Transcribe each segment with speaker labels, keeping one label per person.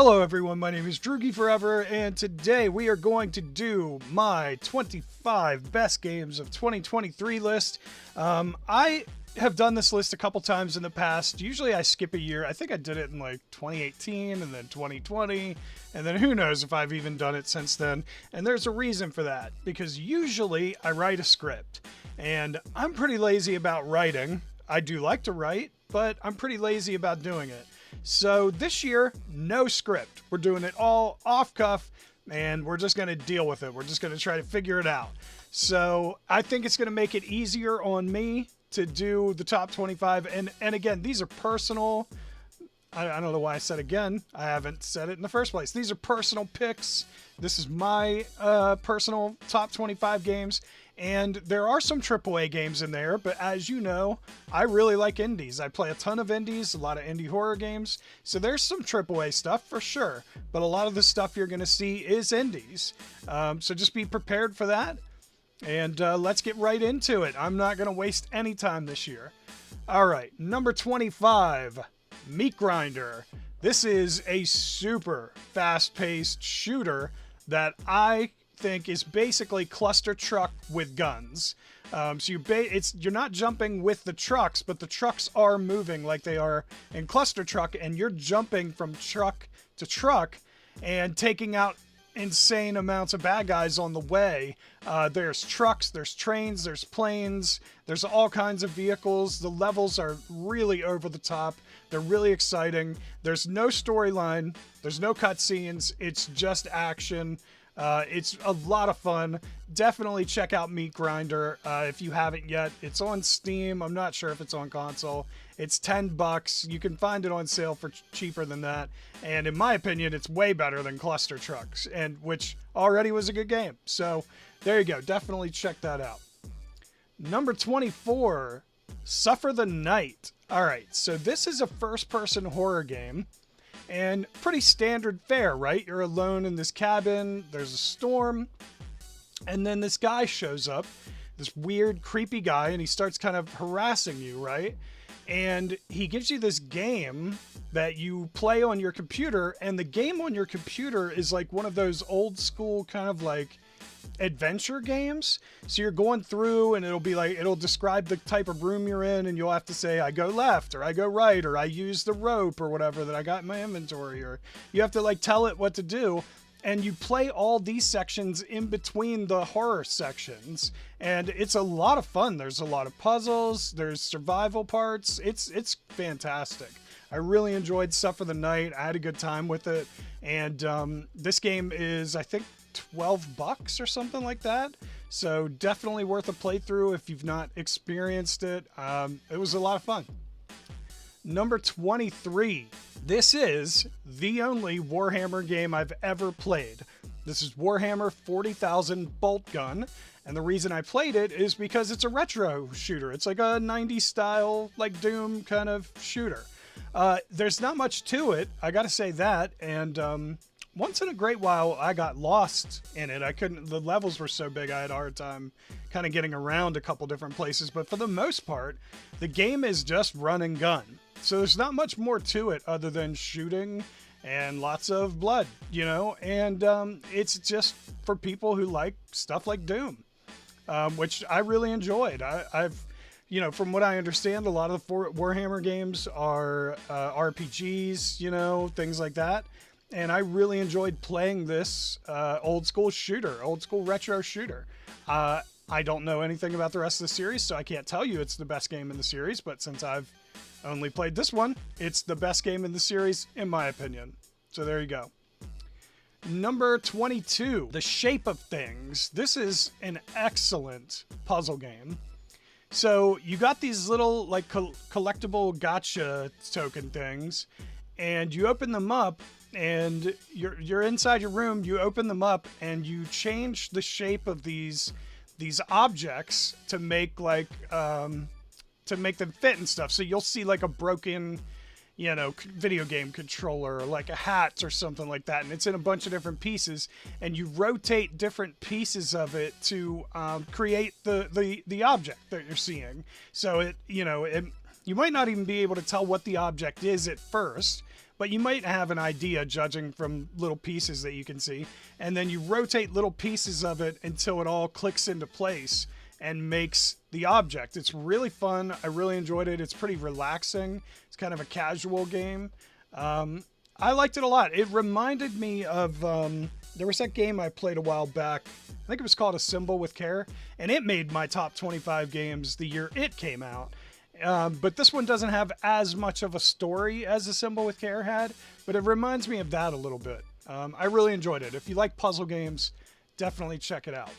Speaker 1: Hello everyone, my name is Droogie Forever, and today we are going to do my 25 best games of 2023 list. I have done this list a couple times in the past. Usually I skip a year. I think I did it in like 2018 and then 2020, and then who knows if I've even done it since then. And there's a reason for that, because usually I write a script, and I'm pretty lazy about writing. I do like to write, but I'm pretty lazy about doing it. So this year, no script. We're doing it all off cuff, and we're just going to deal with it. We're just going to try to figure it out. So I think it's going to make it easier on me to do the top 25. And again, these are personal. I don't know why I said again. I haven't said it in the first place. These are personal picks. This is my personal top 25 games. And there are some AAA games in there, but as you know, I really like indies. I play a ton of indies, a lot of indie horror games. So there's some AAA stuff for sure, but a lot of the stuff you're going to see is indies. So just be prepared for that. And let's get right into it. I'm not going to waste any time this year. All right, number 25, Meat Grinder. This is a super fast-paced shooter that I think is basically cluster truck with guns. So you're not jumping with the trucks, but the trucks are moving like they are in cluster truck, and you're jumping from truck to truck and taking out insane amounts of bad guys on the way. There's trucks, there's trains, there's planes, there's all kinds of vehicles. The levels are really over the top. They're really exciting. There's no storyline, there's no cutscenes. It's just action. It's a lot of fun. Definitely check out Meat Grinder if you haven't yet. It's on Steam. I'm not sure if it's on console. It's $10. You can find it on sale for cheaper than that. And in my opinion, it's way better than Cluster Trucks, and which already was a good game. So there you go. Definitely check that out. Number 24, Suffer the Night. All right, so this is a first-person horror game. And pretty standard fare, right? You're alone in this cabin, there's a storm, and then this guy shows up, this weird, creepy guy, and he starts kind of harassing you, right? And he gives you this game that you play on your computer, and the game on your computer is like one of those old school kind of like adventure games. So you're going through and it'll describe the type of room you're in, and you'll have to say, I go left, or I go right, or I use the rope or whatever that I got in my inventory, or you have to like tell it what to do. And you play all these sections in between the horror sections, and it's a lot of fun. There's a lot of puzzles, there's survival parts. It's fantastic. I really enjoyed Suffer the Night. I had a good time with it. And this game is, I think, $12 or something like that. So definitely worth a playthrough if you've not experienced it. It was a lot of fun. Number 23. This is the only Warhammer game I've ever played. This is Warhammer 40,000 Bolt Gun. And the reason I played it is because it's a retro shooter. It's like a 90s style, like Doom kind of shooter. There's not much to it, I gotta say that. And once in a great while, I got lost in it. The levels were so big, I had a hard time kind of getting around a couple different places. But for the most part, the game is just run and gun. So there's not much more to it other than shooting and lots of blood, you know? And it's just for people who like stuff like Doom, which I really enjoyed. I've, you know, from what I understand, a lot of the Warhammer games are RPGs, you know, things like that. And I really enjoyed playing this old school retro shooter. I don't know anything about the rest of the series, so I can't tell you it's the best game in the series, but since I've only played this one, it's the best game in the series, in my opinion. So there you go. Number 22, The Shape of Things. This is an excellent puzzle game. So you got these little like collectible gotcha token things, and you open them up, and you're inside your room. You open them up, and you change the shape of these objects to make like to make them fit and stuff. So you'll see like a broken, you know, video game controller, or like a hat or something like that, and it's in a bunch of different pieces, and you rotate different pieces of it to create the object that you're seeing. So you might not even be able to tell what the object is at first, but you might have an idea judging from little pieces that you can see. And then you rotate little pieces of it until it all clicks into place and makes the object. It's really fun. I really enjoyed it. It's pretty relaxing. It's kind of a casual game. I liked it a lot. It reminded me of, there was that game I played a while back. I think it was called A Symbol with Care, and it made my top 25 games the year it came out. But this one doesn't have as much of a story as A Symbol with Care had, but it reminds me of that a little bit. I really enjoyed it. If you like puzzle games, definitely check it out.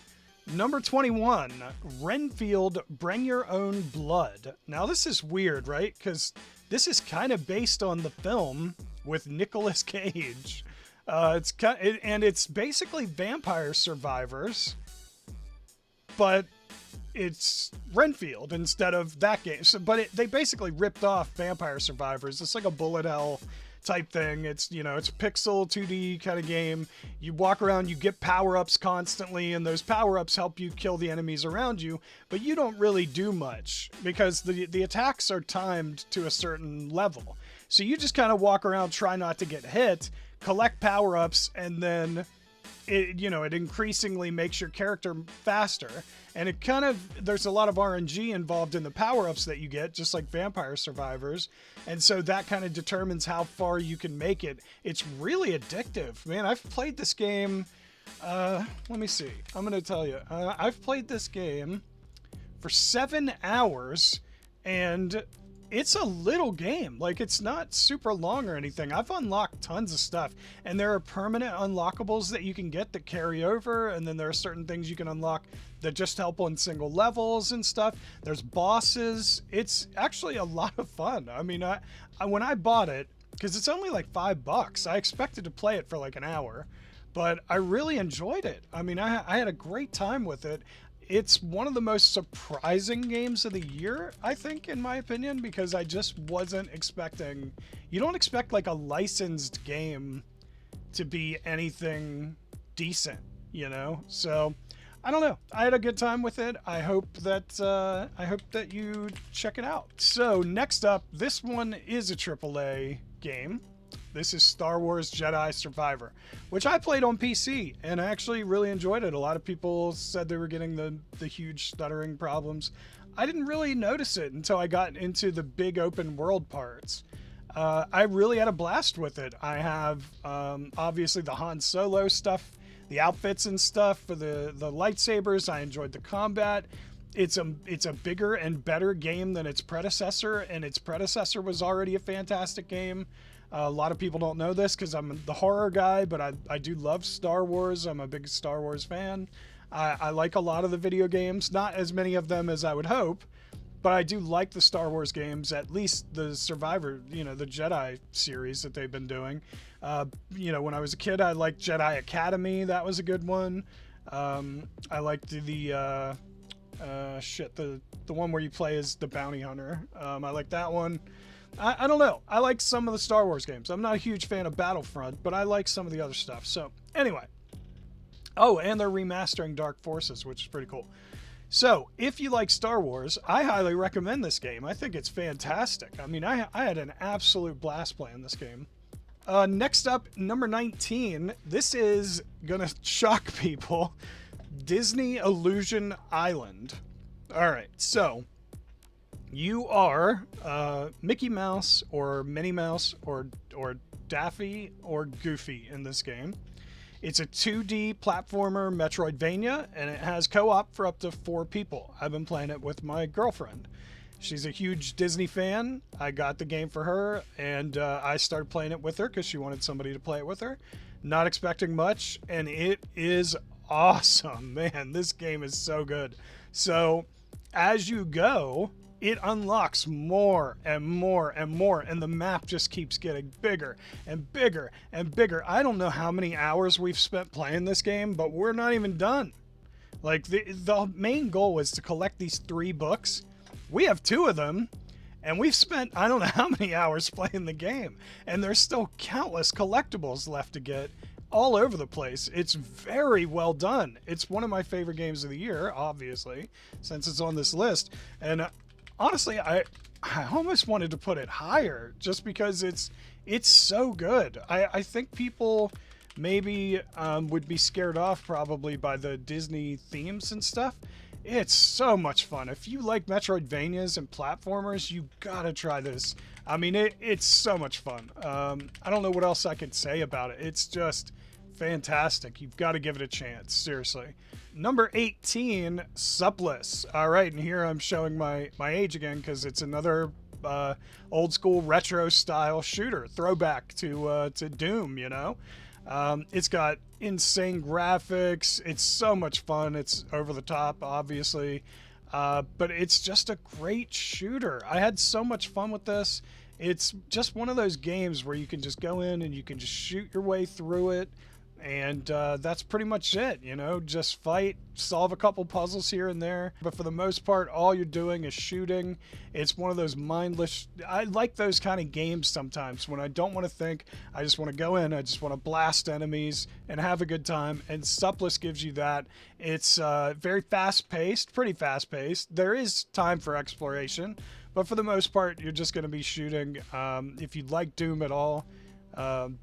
Speaker 1: Number 21, Renfield Bring Your Own Blood. Now this is weird, right? Because this is kind of based on the film with Nicolas Cage. It's basically vampire survivors, but it's Renfield instead of that game. So, they basically ripped off Vampire Survivors. It's like a bullet hell type thing. It's, it's a pixel 2D kind of game. You walk around, you get power-ups constantly, and those power-ups help you kill the enemies around you, but you don't really do much because the attacks are timed to a certain level. So you just kind of walk around, try not to get hit, collect power-ups, and then it increasingly makes your character faster. And there's a lot of RNG involved in the power-ups that you get, just like Vampire Survivors. And so that kind of determines how far you can make it. It's really addictive. Man, I've played this game, let me see. I'm going to tell you. I've played this game for 7 hours, and it's a little game. Like, it's not super long or anything. I've unlocked tons of stuff, and there are permanent unlockables that you can get that carry over, and then there are certain things you can unlock that just help on single levels and stuff. There's bosses. It's actually a lot of fun. I mean, when I bought it, because it's only like $5, I expected to play it for like an hour, but I really enjoyed it. I mean, I had a great time with it. It's one of the most surprising games of the year, I think, in my opinion, because I just wasn't expecting... You don't expect, like, a licensed game to be anything decent, So, I don't know. I had a good time with it. I hope that you check it out. So, next up, this one is a AAA game. This is Star Wars Jedi Survivor, which I played on PC and I actually really enjoyed it. A lot of people said they were getting the huge stuttering problems. I didn't really notice it until I got into the big open world parts. I really had a blast with it. I have obviously the Han Solo stuff, the outfits and stuff for the lightsabers. I enjoyed the combat. It's a bigger and better game than its predecessor, and its predecessor was already a fantastic game. A lot of people don't know this because I'm the horror guy, but I do love Star Wars. I'm a big Star Wars fan. I like a lot of the video games, not as many of them as I would hope, but I do like the Star Wars games, at least the Survivor, the Jedi series that they've been doing. When I was a kid, I liked Jedi Academy. That was a good one. I liked the one where you play as the bounty hunter. I like that one. I don't know. I like some of the Star Wars games. I'm not a huge fan of Battlefront, but I like some of the other stuff. So, anyway. Oh, and they're remastering Dark Forces, which is pretty cool. So, if you like Star Wars, I highly recommend this game. I think it's fantastic. I mean, I had an absolute blast playing this game. Next up, number 19. This is going to shock people. Disney Illusion Island. All right, so... You are Mickey Mouse or Minnie Mouse or Daffy or Goofy in this game. It's a 2D platformer Metroidvania, and it has co-op for up to 4 people. I've been playing it with my girlfriend. She's a huge Disney fan. I got the game for her, and I started playing it with her because she wanted somebody to play it with her. Not expecting much, and it is awesome. Man, this game is so good. So, as you go... It unlocks more and more and more, and the map just keeps getting bigger and bigger and bigger. I don't know how many hours we've spent playing this game, but we're not even done. Like, the main goal is to collect these 3 books. We have 2 of them, and we've spent I don't know how many hours playing the game, and there's still countless collectibles left to get all over the place. It's very well done. It's one of my favorite games of the year, obviously, since it's on this list, and honestly, I almost wanted to put it higher just because it's so good. I think people maybe would be scared off probably by the Disney themes and stuff. It's so much fun. If you like Metroidvanias and platformers, you gotta try this. I mean, it's so much fun. I don't know what else I could say about it. It's just fantastic. You've got to give it a chance, seriously. Number 18, Suppless. All right, and here I'm showing my age again because it's another old school retro style shooter, throwback to Doom. You know, it's got insane graphics. It's so much fun. It's over the top, obviously, but it's just a great shooter. I had so much fun with this. It's just one of those games where you can just go in and you can just shoot your way through it. And that's pretty much it, you know, just fight, solve a couple puzzles here and there. But for the most part, all you're doing is shooting. It's one of those mindless, I like those kind of games sometimes when I don't want to think. I just want to go in, I just want to blast enemies and have a good time. And Suppless gives you that. It's very fast-paced, pretty fast-paced. There is time for exploration, but for the most part, you're just going to be shooting. If you like Doom at all,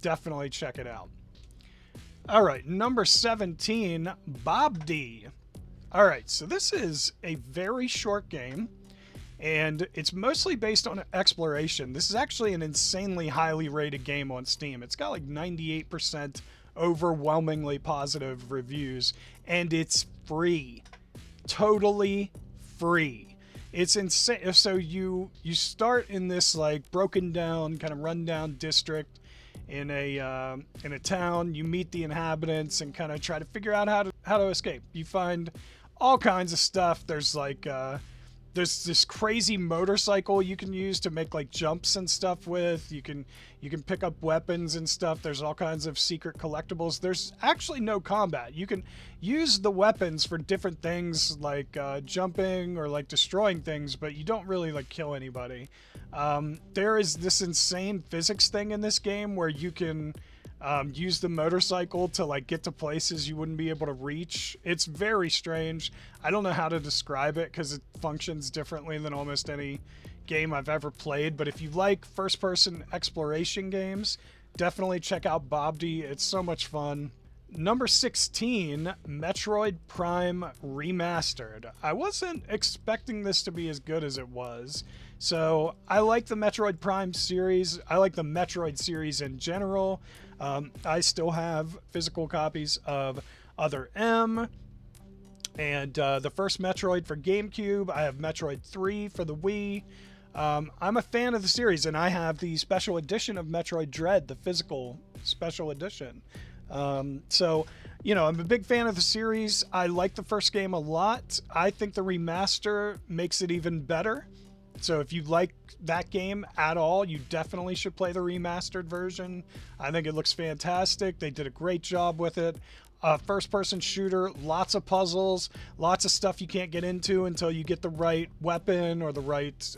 Speaker 1: definitely check it out. All right, number 17, Bob D. All right, so this is a very short game, and it's mostly based on exploration. This is actually an insanely highly rated game on Steam. It's got like 98% overwhelmingly positive reviews, and it's free. Totally free. It's insane. So you start in this like broken down, kind of rundown district in a town. You meet the inhabitants and kind of try to figure out how to escape. You find all kinds of stuff. There's like there's this crazy motorcycle you can use to make like jumps and stuff with. You can pick up weapons and stuff. There's all kinds of secret collectibles. There's actually no combat. You can use the weapons for different things like jumping or like destroying things, but you don't really like kill anybody. There is this insane physics thing in this game where you can use the motorcycle to like get to places you wouldn't be able to reach. It's very strange. I don't know how to describe it because it functions differently than almost any game I've ever played. But if you like first-person exploration games, definitely check out Bobdy. It's so much fun. Number 16, Metroid Prime Remastered. I wasn't expecting this to be as good as it was. So I like the Metroid Prime series. I like the Metroid series in general. I still have physical copies of Other M and the first Metroid for GameCube. I have Metroid 3 for the Wii. I'm a fan of the series, and I have the special edition of Metroid Dread, the physical special edition. So, you know, I'm a big fan of the series. I like the first game a lot. I think the remaster makes it even better. So if you like that game at all, you definitely should play the remastered version. I think it looks fantastic. They did a great job with it. First-person shooter, lots of puzzles, lots of stuff you can't get into until you get the right weapon or the right,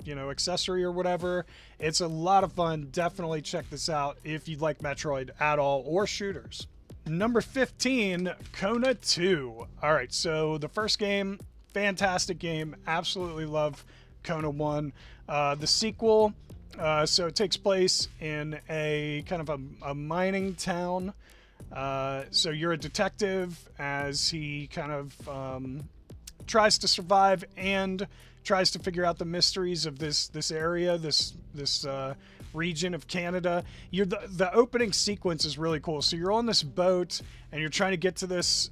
Speaker 1: accessory or whatever. It's a lot of fun. Definitely check this out if you like Metroid at all or shooters. Number 15, Kona 2. All right, so the first game, fantastic game. Absolutely love Kona 1. The sequel, so it takes place in a kind of a mining town. So you're a detective as he kind of tries to survive and tries to figure out the mysteries of this area, this region of Canada. The opening sequence is really cool. So you're on this boat and you're trying to get to this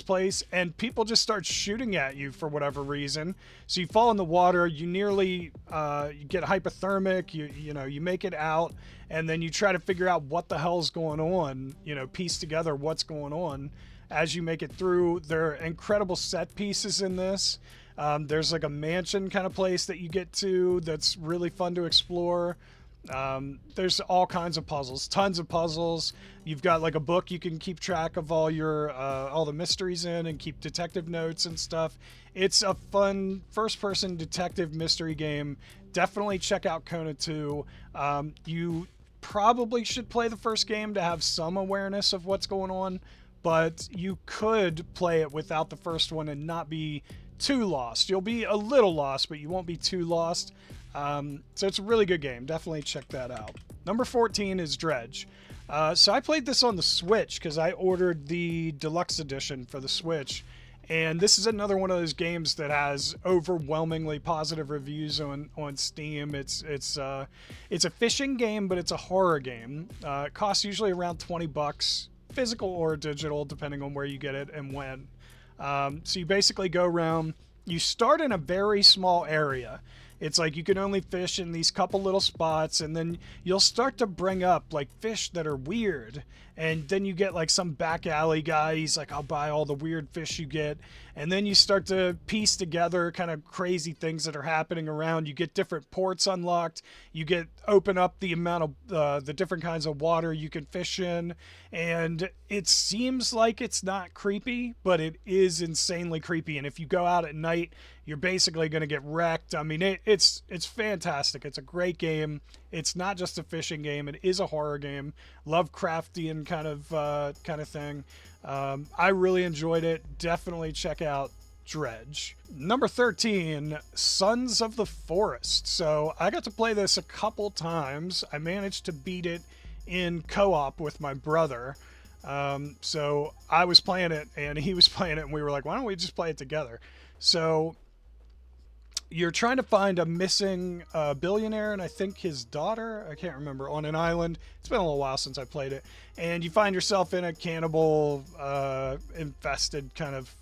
Speaker 1: place, and people just start shooting at you for whatever reason. So you fall in the water. You nearly you get hypothermic. You make it out, and then you try to figure out what the hell's going on. Piece together what's going on as you make it through. There are incredible set pieces in this. There's like a mansion kind of place that you get to that's really fun to explore. There's all kinds of puzzles, tons of puzzles. You've got like a book you can keep track of all the mysteries in and keep detective notes and stuff. It's a fun first-person detective mystery game. Definitely check out Kona 2. You probably should play the first game to have some awareness of what's going on, but you could play it without the first one and not be too lost. You'll be a little lost, but you won't be too lost. So it's a really good game. Definitely check that out. Number 14 is Dredge. So I played this on the Switch because I ordered the deluxe edition for the Switch. And this is another one of those games that has overwhelmingly positive reviews on Steam. It's a fishing game, but it's a horror game. It costs usually around $20, physical or digital, depending on where you get it and when. So you basically go around. You start in a very small area. It's like you can only fish in these couple little spots, and then you'll start to bring up like fish that are weird. And then you get like some back alley guy. He's like, I'll buy all the weird fish you get. And then you start to piece together kind of crazy things that are happening around. You get different ports unlocked. You open up the amount of the different kinds of water you can fish in. And it seems like it's not creepy, but it is insanely creepy. And if you go out at night, you're basically going to get wrecked. I mean, it's fantastic. It's a great game. It's not just a fishing game. It is a horror game, Lovecraftian kind of thing. I really enjoyed it. Definitely check out Dredge. Number 13, Sons of the Forest. So I got to play this a couple times. I managed to beat it in co-op with my brother. So I was playing it and he was playing it, and we were like, why don't we just play it together? So you're trying to find a missing billionaire and I think his daughter, I can't remember, on an island. It's been a little while since I played it. And you find yourself in a cannibal infested kind of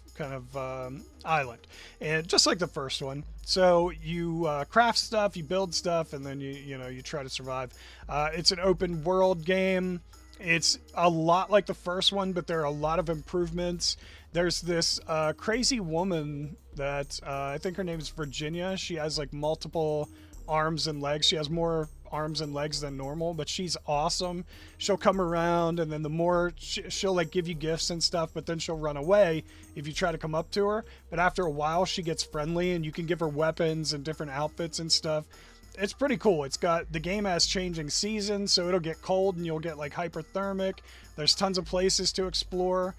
Speaker 1: island, and just like the first one. So you craft stuff, you build stuff, and then you try to survive. It's an open world game. It's a lot like the first one, but there are a lot of improvements. There's this crazy woman that I think her name is Virginia. She has like multiple arms and legs. She has more arms and legs than normal, but she's awesome. She'll come around, and then the more she'll like give you gifts and stuff, but then she'll run away if you try to come up to her. But after a while, she gets friendly, and you can give her weapons and different outfits and stuff. It's pretty cool. The game has changing seasons, so it'll get cold and you'll get like hyperthermic. There's tons of places to explore.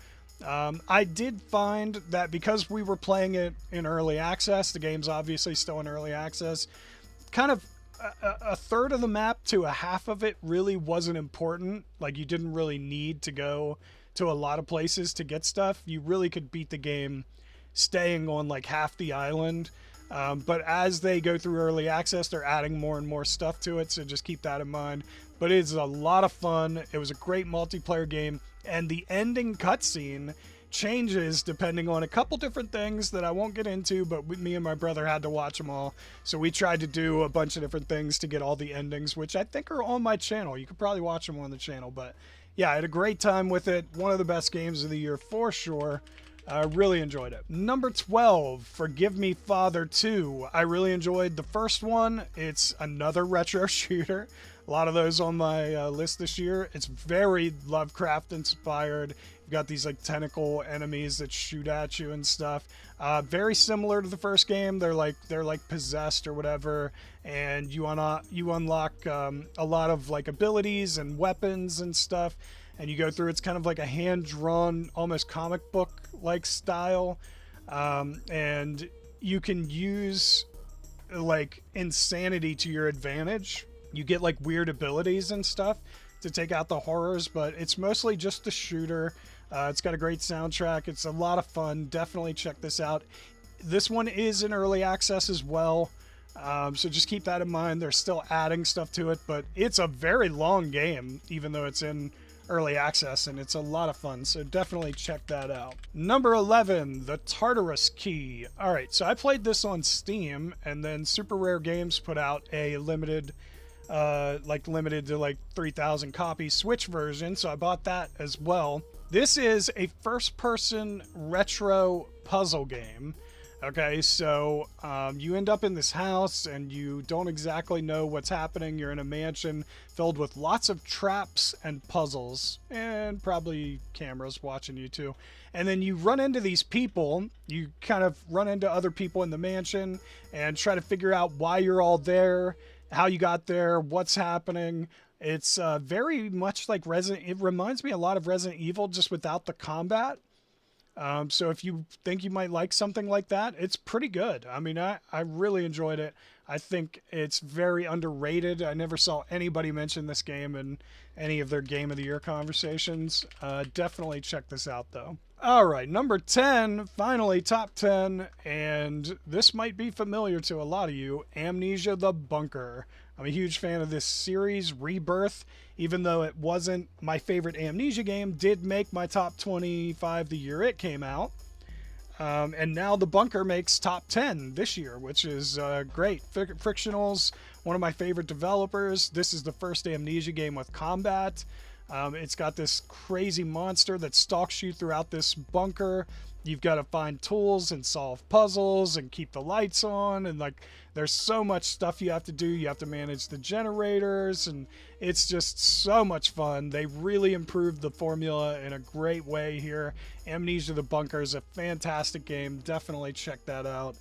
Speaker 1: I did find that because we were playing it in early access, the game's obviously still in early access, kind of a third of the map to a half of it really wasn't important. Like, you didn't really need to go to a lot of places to get stuff. You really could beat the game staying on like half the island. But as they go through early access, they're adding more and more stuff to it, so just keep that in mind. But it's a lot of fun. It was a great multiplayer game, and the ending cutscene changes depending on a couple different things that I won't get into, but me and my brother had to watch them all. So we tried to do a bunch of different things to get all the endings, which I think are on my channel. You could probably watch them on the channel, but yeah, I had a great time with it. One of the best games of the year for sure. I really enjoyed it. Number 12, Forgive Me Father 2. I really enjoyed the first one. It's another retro shooter. A lot of those on my list this year. It's very Lovecraft inspired. You've got these like tentacle enemies that shoot at you and stuff. Very similar to the first game. They're like possessed or whatever, and you unlock a lot of like abilities and weapons and stuff. And you go through, it's kind of like a hand-drawn, almost comic book-like style. And you can use, like, insanity to your advantage. You get, like, weird abilities and stuff to take out the horrors, but it's mostly just a shooter. It's got a great soundtrack. It's a lot of fun. Definitely check this out. This one is in early access as well. So just keep that in mind. They're still adding stuff to it, but it's a very long game, even though it's in early access, and it's a lot of fun, so definitely check that out. Number 11, The Tartarus Key. All right, so I played this on Steam, and then Super Rare Games put out a limited to like 3,000 copy Switch version, so I bought that as well. This is a first-person retro puzzle game. Okay, so you end up in this house and you don't exactly know what's happening. You're in a mansion filled with lots of traps and puzzles, and probably cameras watching you too. And then you run into these people. You kind of run into other people in the mansion and try to figure out why you're all there, how you got there, what's happening. It's very much like It reminds me a lot of Resident Evil, just without the combat. So if you think you might like something like that, it's pretty good. I mean, I really enjoyed it. I think it's very underrated. I never saw anybody mention this game in any of their Game of the Year conversations. Definitely check this out, though. All right, number 10, finally top 10, and this might be familiar to a lot of you, Amnesia the Bunker. I'm a huge fan of this series, Rebirth, even though it wasn't my favorite Amnesia game, did make my top 25 the year it came out. And now the Bunker makes top 10 this year, which is great. Frictional's one of my favorite developers. This is the first Amnesia game with combat. It's got this crazy monster that stalks you throughout this bunker. You've got to find tools and solve puzzles and keep the lights on, and like there's so much stuff you have to do. You have to manage the generators, and it's just so much fun. They really improved the formula in a great way here. Amnesia the Bunker is a fantastic game. Definitely check that out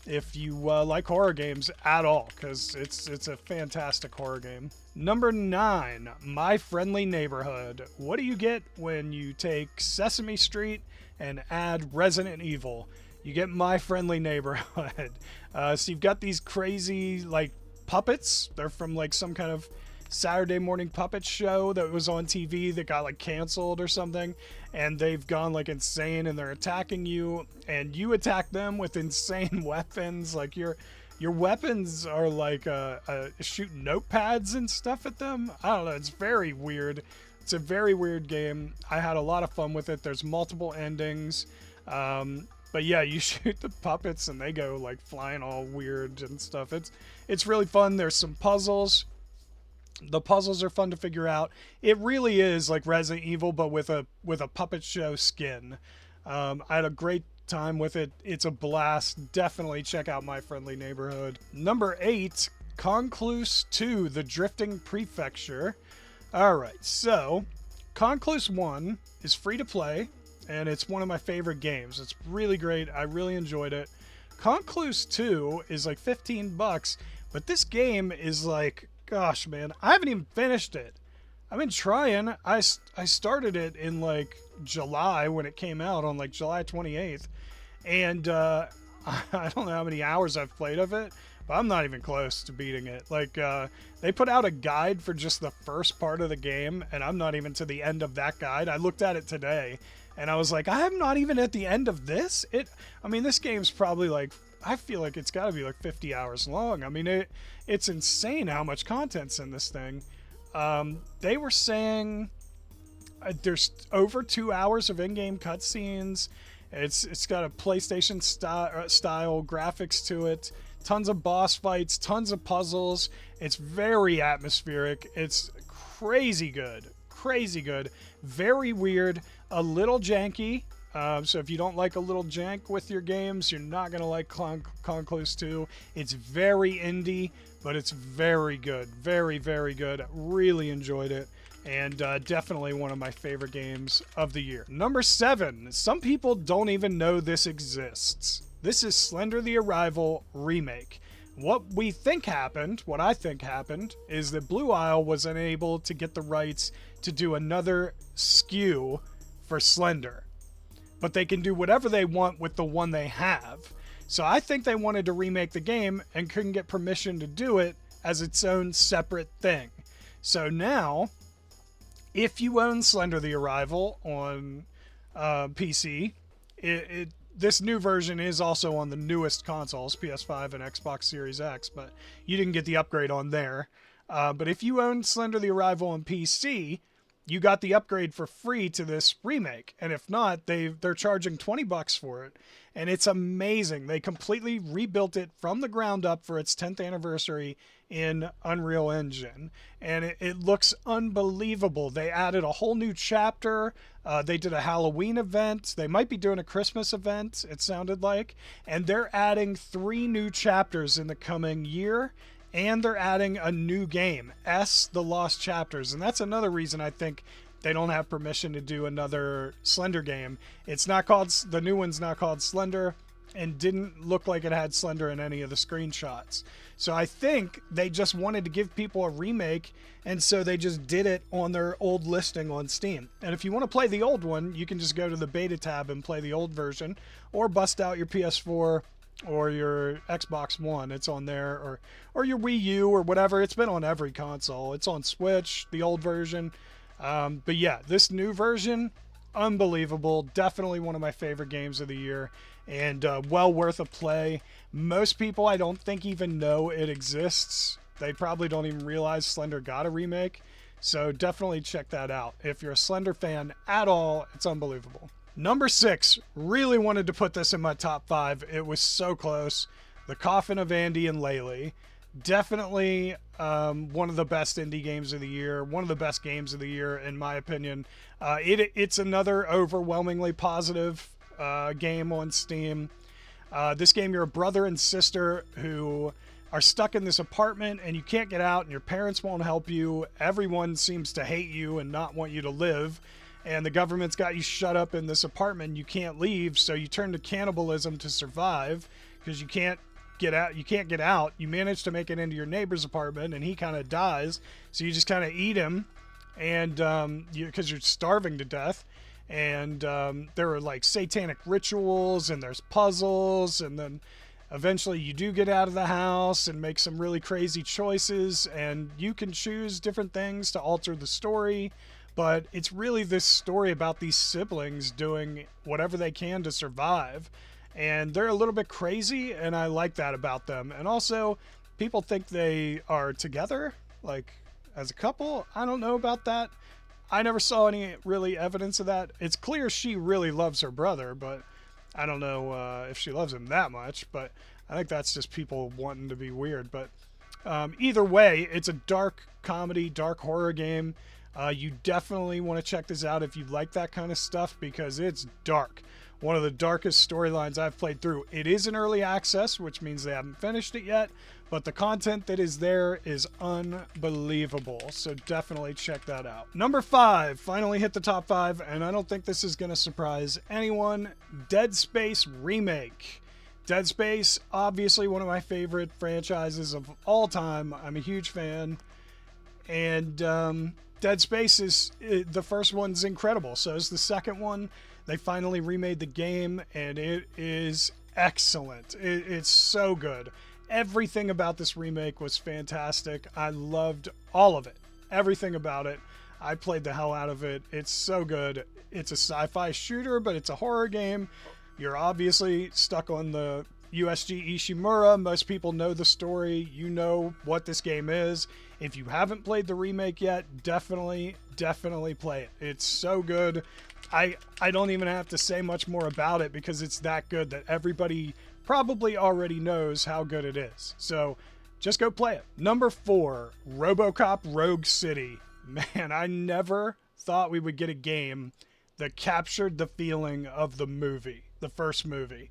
Speaker 1: if you like horror games at all, because it's a fantastic horror game. Number 9, My Friendly Neighborhood. What do you get when you take Sesame Street and add Resident Evil? You get My Friendly Neighborhood. So you've got these crazy like puppets. They're from like some kind of Saturday morning puppet show that was on TV that got like canceled or something, and they've gone like insane and they're attacking you, and you attack them with insane weapons. Like your weapons are like shooting notepads and stuff at them. I don't know, it's very weird. It's a very weird game. I had a lot of fun with it. There's multiple endings, but yeah, you shoot the puppets and they go like flying all weird and stuff. It's really fun. There's some puzzles. The puzzles are fun to figure out. It really is like Resident Evil, but with a puppet show skin. I had a great time with it. It's a blast. Definitely check out My Friendly Neighborhood. Number 8, Concluse 2, The Drifting Prefecture. All right, so Concluse 1 is free to play, and it's one of my favorite games. It's really great. I really enjoyed it. Concluse 2 is like $15, but this game is like, gosh, man, I haven't even finished it. I've been trying. I started it in like July when it came out on like July 28th. And I don't know how many hours I've played of it, but I'm not even close to beating it. Like they put out a guide for just the first part of the game, and I'm not even to the end of that guide. I looked at it today and I was like, I am not even at the end of this. I mean, this game's probably like, I feel like it's got to be like 50 hours long. I mean, it's insane how much content's in this thing. They were saying there's over 2 hours of in-game cutscenes. It's got a PlayStation style graphics to it. Tons of boss fights, tons of puzzles. It's very atmospheric. It's crazy good. Crazy good. Very weird. A little janky. So if you don't like a little jank with your games, you're not going to like Concluse 2. It's very indie, but it's very good. Very, very good. Really enjoyed it. And definitely one of my favorite games of the year. Number 7. Some people don't even know this exists. This is Slender the Arrival Remake. What I think happened, is that Blue Isle was unable to get the rights to do another SKU for Slender. But they can do whatever they want with the one they have. So I think they wanted to remake the game and couldn't get permission to do it as its own separate thing. So now, if you own Slender the Arrival on PC, this new version is also on the newest consoles, PS5 and Xbox Series X, but you didn't get the upgrade on there. But if you own Slender the Arrival on PC, you got the upgrade for free to this remake. And if not, they're charging $20 for it. And it's amazing. They completely rebuilt it from the ground up for its 10th anniversary in Unreal Engine. And it looks unbelievable. They added a whole new chapter. They did a Halloween event. They might be doing a Christmas event, it sounded like. And they're adding 3 new chapters in the coming year. And they're adding a new game, The Lost Chapters. And that's another reason I think they don't have permission to do another Slender game. It's not called, the new one's not called Slender. and didn't look like it had Slender in any of the screenshots. So I think they just wanted to give people a remake, and so they just did it on their old listing on Steam. And if you want to play the old one, you can just go to the beta tab and play the old version, or bust out your PS4 or your Xbox One. It's on there, or your Wii U or whatever. It's been on every console. It's on Switch, the old version. But yeah, this new version, unbelievable. Definitely one of my favorite games of the year, and well worth a play. Most people, I don't think, even know it exists. They probably don't even realize Slender got a remake. So definitely check that out. If you're a Slender fan at all, it's unbelievable. Number 6, really wanted to put this in my top 5. It was so close. The Coffin of Andy and Laylee. Definitely one of the best indie games of the year. One of the best games of the year, in my opinion. It's another overwhelmingly positive game on Steam. This game, you're a brother and sister who are stuck in this apartment and you can't get out, and your parents won't help you. Everyone seems to hate you and not want you to live. And the government's got you shut up in this apartment. You can't leave, so you turn to cannibalism to survive because you can't get out. You manage to make it into your neighbor's apartment, and he kind of dies, so you just kind of eat him, and because you're starving to death. And there are like satanic rituals, and there's puzzles, and then eventually you do get out of the house and make some really crazy choices, and you can choose different things to alter the story. But it's really this story about these siblings doing whatever they can to survive. And they're a little bit crazy, and I like that about them. And also, people think they are together, like, as a couple. I don't know about that. I never saw any really evidence of that. It's clear she really loves her brother, but I don't know if she loves him that much. But I think that's just people wanting to be weird. But either way, it's a dark comedy, dark horror game. You definitely want to check this out if you like that kind of stuff, because it's dark. One of the darkest storylines I've played through. It is in early access, which means they haven't finished it yet, but the content that is there is unbelievable. So definitely check that out. Number 5, finally hit the top 5, and I don't think this is going to surprise anyone. Dead Space Remake. Dead Space, obviously one of my favorite franchises of all time. I'm a huge fan. And Dead Space is, the first one's incredible. So is the second one. They finally remade the game, and it is excellent. It's so good. Everything about this remake was fantastic. I loved all of it. Everything about it. I played the hell out of it. It's so good. It's a sci-fi shooter, but it's a horror game. You're obviously stuck on the USG Ishimura. Most people know the story. You know what this game is. If you haven't played the remake yet, definitely play it. It's so good. I don't even have to say much more about it because it's that good that everybody probably already knows how good it is. So just go play it. Number 4, RoboCop Rogue City. Man, I never thought we would get a game that captured the feeling of the movie, the first movie.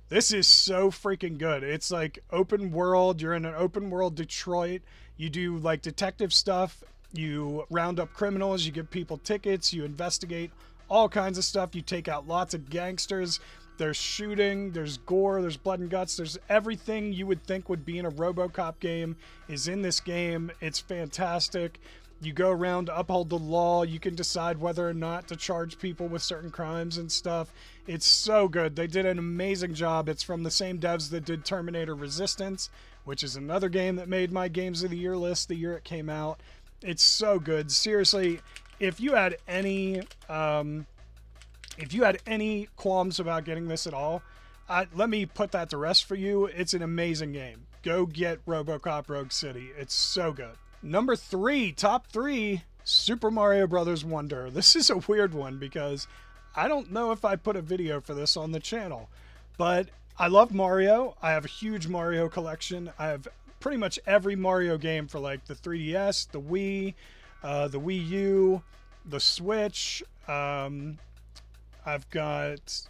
Speaker 1: This is so freaking good. It's like open world. You're in an open world Detroit. You do like detective stuff. You round up criminals. You give people tickets. You investigate all kinds of stuff. You take out lots of gangsters. There's shooting. There's gore. There's blood and guts. There's everything you would think would be in a RoboCop game is in this game. It's fantastic. You go around to uphold the law. You can decide whether or not to charge people with certain crimes and stuff. It's so good. They did an amazing job. It's from the same devs that did Terminator Resistance, which is another game that made my Games of the Year list the year it came out. It's so good. Seriously, if you had any qualms about getting this at all, let me put that to rest for you. It's an amazing game. Go get RoboCop Rogue City. It's so good. Number 3, top 3, Super Mario Bros. Wonder. This is a weird one because I don't know if I put a video for this on the channel, but I love Mario. I have a huge Mario collection. I have pretty much every Mario game for like the 3DS, the Wii U, the Switch. I've got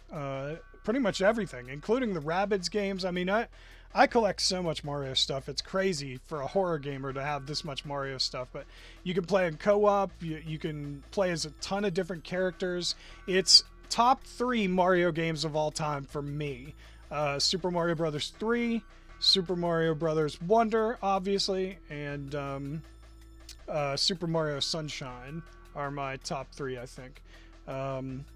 Speaker 1: pretty much everything, including the Rabbids games. I mean, I collect so much Mario stuff. It's crazy for a horror gamer to have this much Mario stuff, but you can play in co-op. You can play as a ton of different characters. It's top 3 Mario games of all time for me. Super Mario Brothers 3, Super Mario Brothers Wonder, obviously, and Super Mario Sunshine are my top 3, I think.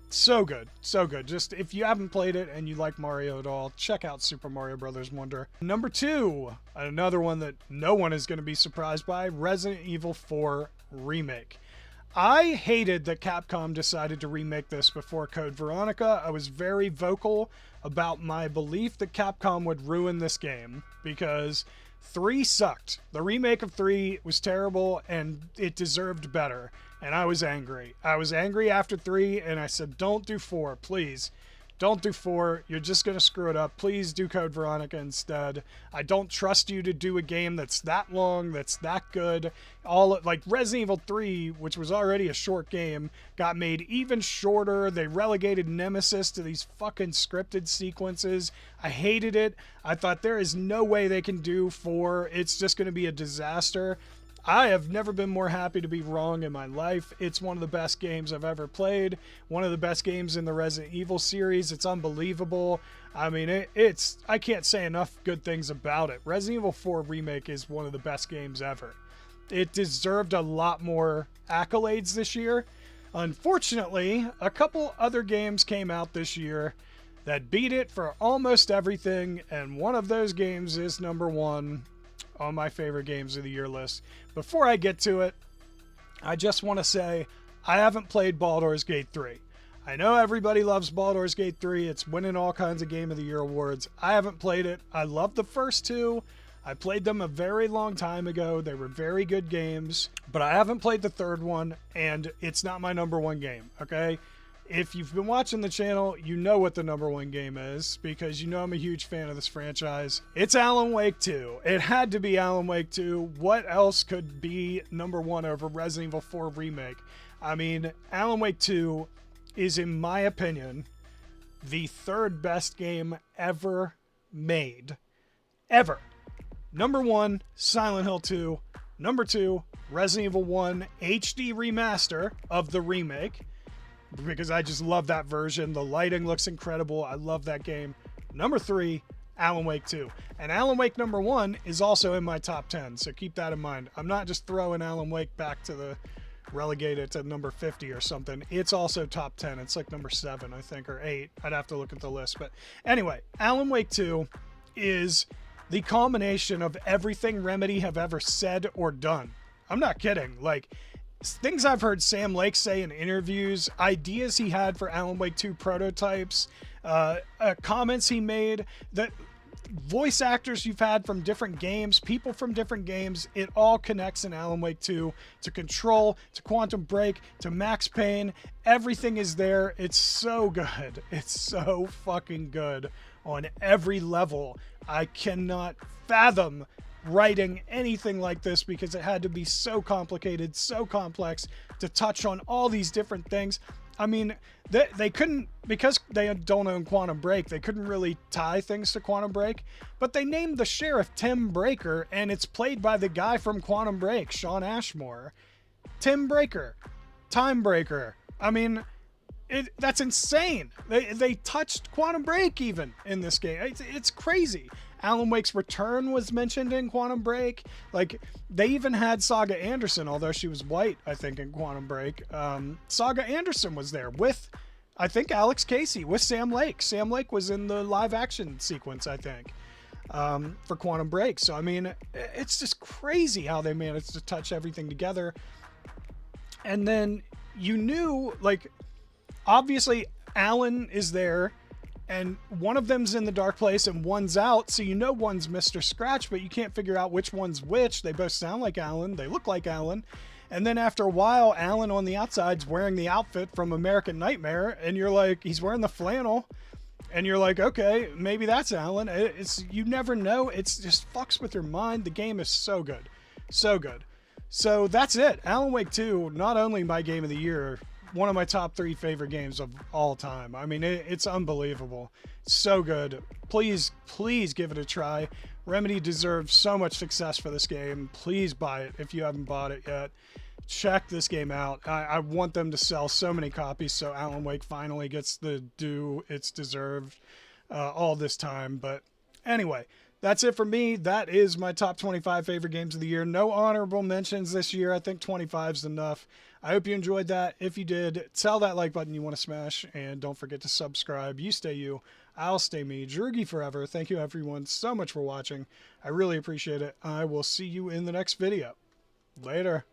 Speaker 1: So good, so good. Just if you haven't played it and you like Mario at all, check out Super Mario Brothers Wonder. Number 2, another one that no one is going to be surprised by, Resident Evil 4 Remake. I hated that Capcom decided to remake this before Code Veronica. I was very vocal about my belief that Capcom would ruin this game because 3 sucked. The remake of 3 was terrible and it deserved better. And I was angry. I was angry after 3 and I said, don't do 4, please. Don't do 4. You're just going to screw it up. Please do Code Veronica instead. I don't trust you to do a game that's that long, that's that good. Like Resident Evil 3, which was already a short game, got made even shorter. They relegated Nemesis to these fucking scripted sequences. I hated it. I thought there is no way they can do 4. It's just going to be a disaster. I have never been more happy to be wrong in my life. It's one of the best games I've ever played. One of the best games in the Resident Evil series. It's unbelievable. I mean, I can't say enough good things about it. Resident Evil 4 Remake is one of the best games ever. It deserved a lot more accolades this year. Unfortunately, a couple other games came out this year that beat it for almost everything, and one of those games is number 1 on my favorite games of the year list. Before I get to it, I just want to say I haven't played Baldur's Gate 3. I know everybody loves Baldur's Gate 3. It's winning all kinds of Game of the Year awards. I haven't played it. I love the first 2. I played them a very long time ago. They were very good games, but I haven't played the third one, and it's not my number 1 game, okay? If you've been watching the channel, you know what the number 1 game is, because you know I'm a huge fan of this franchise. It's Alan Wake 2. It had to be Alan Wake 2. What else could be number 1 over Resident Evil 4 Remake? I mean, Alan Wake 2 is, in my opinion, the 3rd best game ever made. Ever. Number 1, Silent Hill 2. Number 2, Resident Evil 1 HD Remaster of the remake, because I just love that version. The lighting looks incredible. I love that game. Number 3, Alan Wake 2. And Alan Wake number 1 is also in my top 10, so keep that in mind. I'm not just throwing Alan Wake back to the relegated to number 50 or something. It's also top 10. It's like number 7, I think, or 8. I'd have to look at the list. But anyway, Alan Wake 2 is the culmination of everything Remedy have ever said or done. I'm not kidding. Like, things I've heard Sam Lake say in interviews, ideas he had for Alan Wake 2 prototypes, comments he made, that voice actors you've had from different games, people from different games, it all connects in Alan Wake 2 to Control, to Quantum Break, to Max Payne. Everything is there. It's so good. It's so fucking good on every level. I cannot fathom writing anything like this because it had to be so complicated, so complex to touch on all these different things. I mean, they couldn't, because they don't own Quantum Break, they couldn't really tie things to Quantum Break, but they named the sheriff Tim Breaker, and it's played by the guy from Quantum Break, Sean Ashmore. Tim Breaker, Time Breaker. I mean, that's insane. They touched Quantum Break even in this game. It's crazy. Alan Wake's return was mentioned in Quantum Break. Like, they even had Saga Anderson, although she was white, I think, in Quantum Break. Saga Anderson was there with, I think, Alex Casey, with Sam Lake. Sam Lake was in the live action sequence, I think, for Quantum Break. So, I mean, it's just crazy how they managed to touch everything together. And then you knew, like, obviously Alan is there, and one of them's in the dark place and one's out, so you know one's Mr. Scratch, but you can't figure out which one's which. They both sound like Alan. They look like Alan. And then after a while, Alan on the outside's wearing the outfit from American Nightmare, and you're like, he's wearing the flannel, and you're like, okay, maybe that's Alan. You never know. It's just fucks with your mind. The game is so good. So good. So that's it. Alan Wake 2, not only my game of the year, one of my top 3 favorite games of all time. I mean, it's unbelievable. It's so good. Please, please give it a try. Remedy deserves so much success for this game. Please buy it if you haven't bought it yet. check this game out. I want them to sell so many copies so Alan Wake finally gets the due it's deserved all this time. But anyway, that's it for me. That is my top 25 favorite games of the year. No honorable mentions this year. I think 25 is enough. I hope you enjoyed that. If you did, tell that like button you want to smash, and don't forget to subscribe. You stay you, I'll stay me. Droogie forever. Thank you everyone so much for watching. I really appreciate it. I will see you in the next video. Later.